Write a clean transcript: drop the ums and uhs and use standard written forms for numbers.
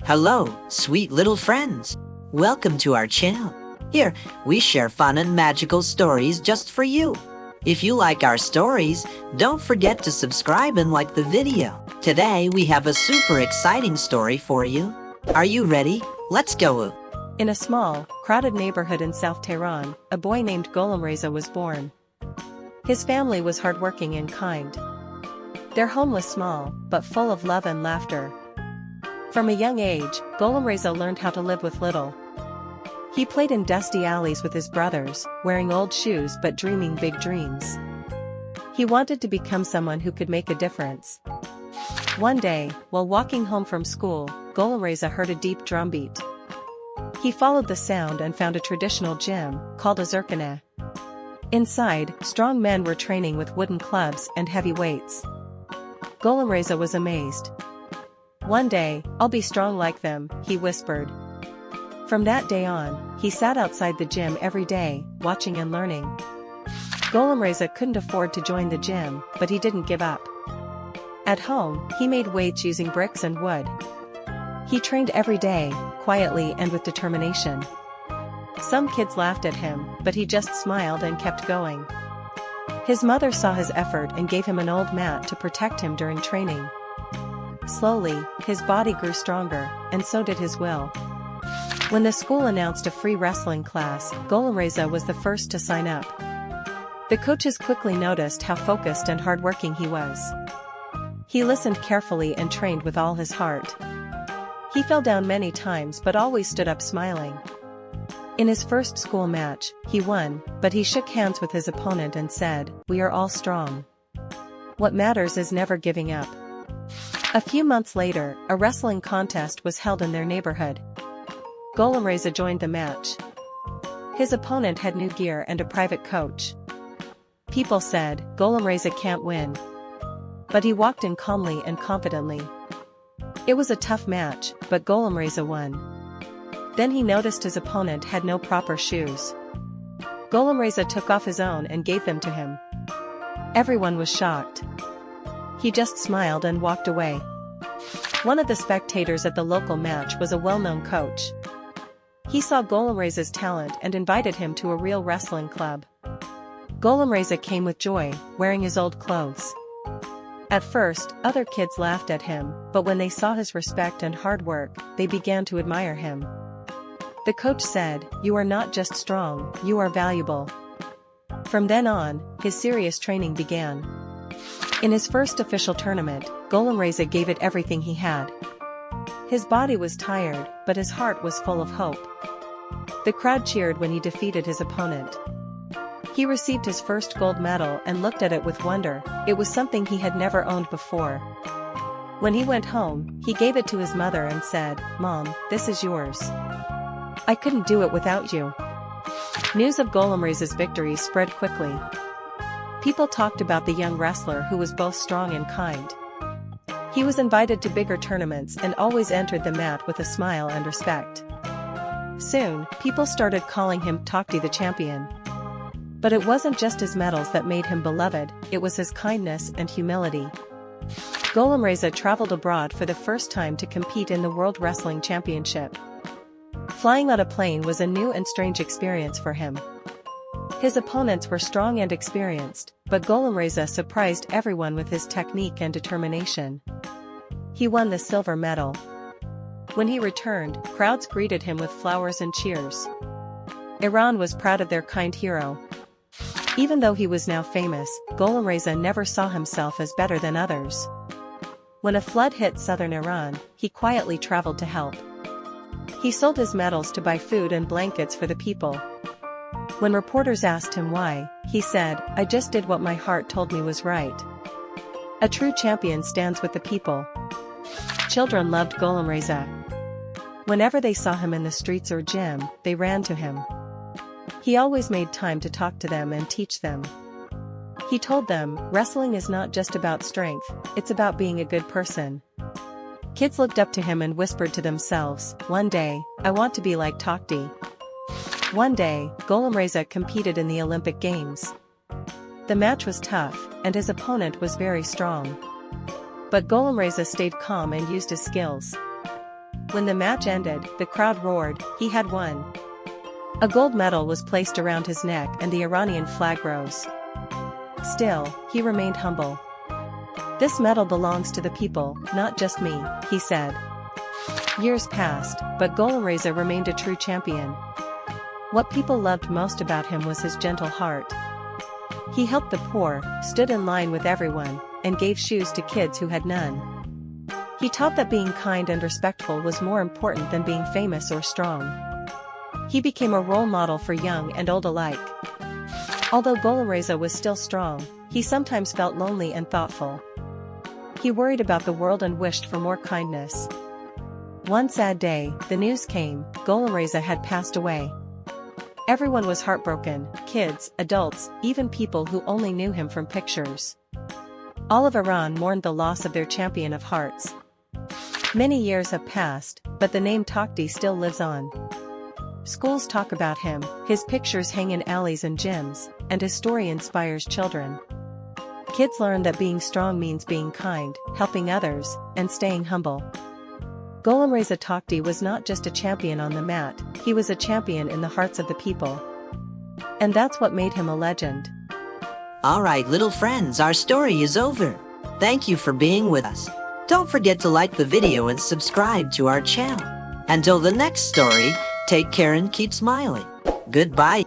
Hello, sweet little friends. Welcome to our channel. Here, we share fun and magical stories just for you. If you like our stories, don't forget to subscribe and like the video. Today, we have a super exciting story for you. Are you ready? Let's go. In a small, crowded neighborhood in South Tehran, a boy named Gholamreza was born. His family was hardworking and kind. Their home was small, but full of love and laughter. From a young age, Gholamreza learned how to live with little. He played in dusty alleys with his brothers, wearing old shoes but dreaming big dreams. He wanted to become someone who could make a difference. One day, while walking home from school, Gholamreza heard a deep drumbeat. He followed the sound and found a traditional gym, called a zerkaneh. Inside, strong men were training with wooden clubs and heavy weights. Gholamreza was amazed. "One day, I'll be strong like them," he whispered. From that day on, he sat outside the gym every day, watching and learning. Gholamreza couldn't afford to join the gym, but he didn't give up. At home, he made weights using bricks and wood. He trained every day, quietly and with determination. Some kids laughed at him, but he just smiled and kept going. His mother saw his effort and gave him an old mat to protect him during training. Slowly, his body grew stronger, and so did his will. When the school announced a free wrestling class, Gholamreza was the first to sign up. The coaches quickly noticed how focused and hardworking he was. He listened carefully and trained with all his heart. He fell down many times but always stood up smiling. In his first school match, he won, but he shook hands with his opponent and said, "We are all strong. What matters is never giving up." A few months later, a wrestling contest was held in their neighborhood. Gholamreza joined the match. His opponent had new gear and a private coach. People said, "Gholamreza can't win." But he walked in calmly and confidently. It was a tough match, but Gholamreza won. Then he noticed his opponent had no proper shoes. Gholamreza took off his own and gave them to him. Everyone was shocked. He just smiled and walked away. One of the spectators at the local match was a well-known coach. He saw Gholamreza's talent and invited him to a real wrestling club. Gholamreza came with joy, wearing his old clothes. At first, other kids laughed at him, but when they saw his respect and hard work, they began to admire him. The coach said, "You are not just strong, you are valuable." From then on, his serious training began. In his first official tournament, Gholamreza gave it everything he had. His body was tired, but his heart was full of hope. The crowd cheered when he defeated his opponent. He received his first gold medal and looked at it with wonder. It was something he had never owned before. When he went home, he gave it to his mother and said, "Mom, this is yours. I couldn't do it without you." News of Gholamreza's victory spread quickly. People talked about the young wrestler who was both strong and kind. He was invited to bigger tournaments and always entered the mat with a smile and respect. Soon, people started calling him Takhti the champion. But it wasn't just his medals that made him beloved, it was his kindness and humility. Gholamreza traveled abroad for the first time to compete in the World Wrestling Championship. Flying on a plane was a new and strange experience for him. His opponents were strong and experienced, but Gholamreza surprised everyone with his technique and determination. He won the silver medal. When he returned, crowds greeted him with flowers and cheers. Iran was proud of their kind hero. Even though he was now famous, Gholamreza never saw himself as better than others. When a flood hit southern Iran, he quietly traveled to help. He sold his medals to buy food and blankets for the people. When reporters asked him why, he said, "I just did what my heart told me was right." A true champion stands with the people. Children loved Gholamreza. Whenever they saw him in the streets or gym, they ran to him. He always made time to talk to them and teach them. He told them, "Wrestling is not just about strength, it's about being a good person." Kids looked up to him and whispered to themselves, "One day, I want to be like Takhti." One day, Gholamreza competed in the Olympic Games. The match was tough, and his opponent was very strong. But Gholamreza stayed calm and used his skills. When the match ended, the crowd roared, he had won. A gold medal was placed around his neck and the Iranian flag rose. Still, he remained humble. "This medal belongs to the people, not just me," he said. Years passed, but Gholamreza remained a true champion. What people loved most about him was his gentle heart. He helped the poor, stood in line with everyone, and gave shoes to kids who had none. He taught that being kind and respectful was more important than being famous or strong. He became a role model for young and old alike. Although Gholamreza was still strong, he sometimes felt lonely and thoughtful. He worried about the world and wished for more kindness. One sad day, the news came, Gholamreza had passed away. Everyone was heartbroken, kids, adults, even people who only knew him from pictures. All of Iran mourned the loss of their champion of hearts. Many years have passed, but the name Takhti still lives on. Schools talk about him, his pictures hang in alleys and gyms, and his story inspires children. Kids learn that being strong means being kind, helping others, and staying humble. Gholamreza Takhti was not just a champion on the mat, he was a champion in the hearts of the people. And that's what made him a legend. Alright, little friends, our story is over. Thank you for being with us. Don't forget to like the video and subscribe to our channel. Until the next story, take care and keep smiling. Goodbye.